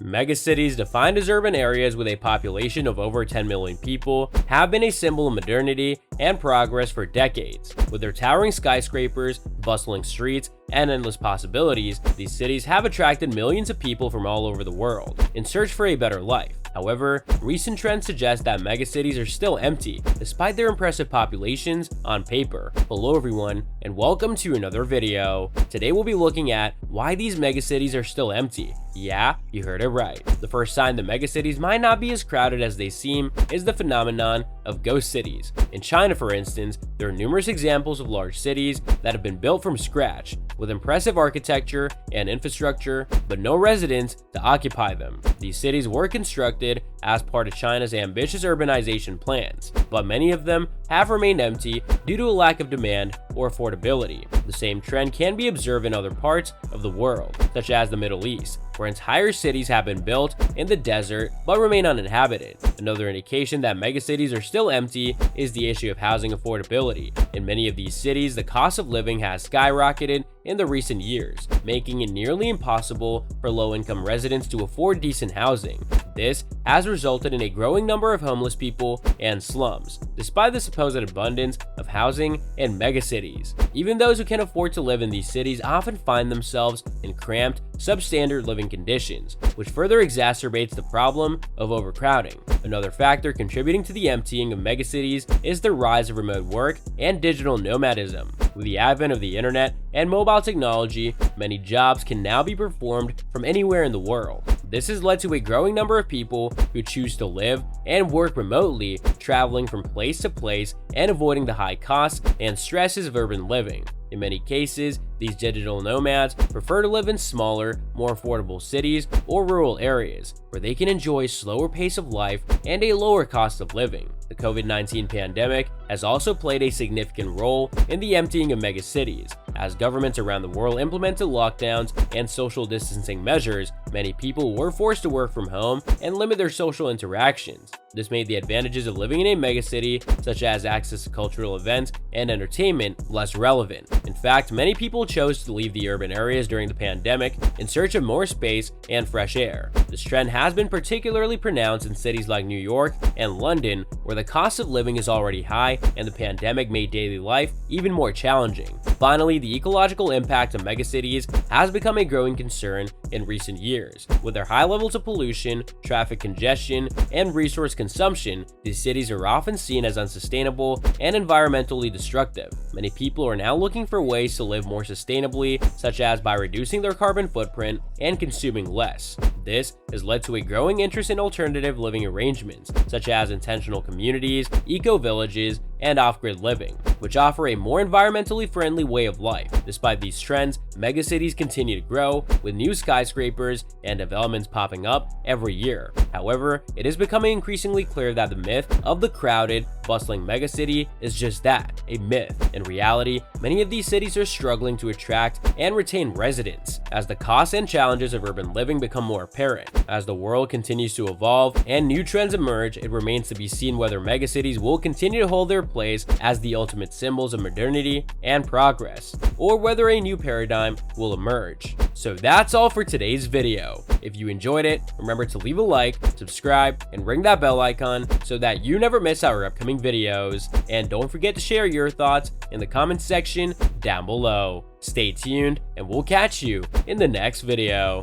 Megacities, defined as urban areas with a population of over 10 million people, have been a symbol of modernity and progress for decades. With their towering skyscrapers, bustling streets, and endless possibilities, these cities have attracted millions of people from all over the world in search for a better life. However, recent trends suggest that megacities are still empty, despite their impressive populations on paper. Hello everyone, and welcome to another video. Today we'll be looking at why these megacities are still empty. Yeah, you heard it right. The first sign that megacities might not be as crowded as they seem is the phenomenon of ghost cities. In China, for instance, there are numerous examples of large cities that have been built from scratch, with impressive architecture and infrastructure, but no residents to occupy them. These cities were constructed as part of China's ambitious urbanization plans, but many of them have remained empty due to a lack of demand or affordability. The same trend can be observed in other parts of the world, such as the Middle East, where entire cities have been built in the desert but remain uninhabited. Another indication that megacities are still empty is the issue of housing affordability. In many of these cities, the cost of living has skyrocketed in the recent years, making it nearly impossible for low-income residents to afford decent housing. This has resulted in a growing number of homeless people and slums, despite the supposed abundance of housing in megacities. Even those who can afford to live in these cities often find themselves in cramped, substandard living conditions, which further exacerbates the problem of overcrowding. Another factor contributing to the emptying of megacities is the rise of remote work and digital nomadism. With the advent of the internet and mobile technology, many jobs can now be performed from anywhere in the world. This has led to a growing number of people who choose to live and work remotely, traveling from place to place and avoiding the high costs and stresses of urban living. In many cases, these digital nomads prefer to live in smaller, more affordable cities or rural areas, where they can enjoy a slower pace of life and a lower cost of living. The COVID-19 pandemic has also played a significant role in the emptying of megacities. As governments around the world implemented lockdowns and social distancing measures, many people were forced to work from home and limit their social interactions. This made the advantages of living in a megacity, such as access to cultural events and entertainment, less relevant. In fact, many people chose to leave the urban areas during the pandemic in search of more space and fresh air. This trend has been particularly pronounced in cities like New York and London, where the cost of living is already high and the pandemic made daily life even more challenging. Finally, the ecological impact of megacities has become a growing concern in recent years. With their high levels of pollution, traffic congestion, and resource consumption, these cities are often seen as unsustainable and environmentally destructive. Many people are now looking for ways to live more sustainably, such as by reducing their carbon footprint and consuming less. This has led to a growing interest in alternative living arrangements, such as intentional communities, eco-villages, and off-grid living, which offer a more environmentally friendly way of life. Despite these trends, megacities continue to grow, with new skyscrapers and developments popping up every year. However, it is becoming increasingly clear that the myth of the crowded, bustling megacity is just that, a myth. In reality, many of these cities are struggling to attract and retain residents, as the costs and challenges of urban living become more apparent. As the world continues to evolve and new trends emerge, it remains to be seen whether megacities will continue to hold their place as the ultimate symbols of modernity and progress, or whether a new paradigm will emerge. So that's all for today's video. If you enjoyed it, remember to leave a like, subscribe, and ring that bell icon so that you never miss our upcoming videos. And don't forget to share your thoughts in the comments section down below. Stay tuned, and we'll catch you in the next video.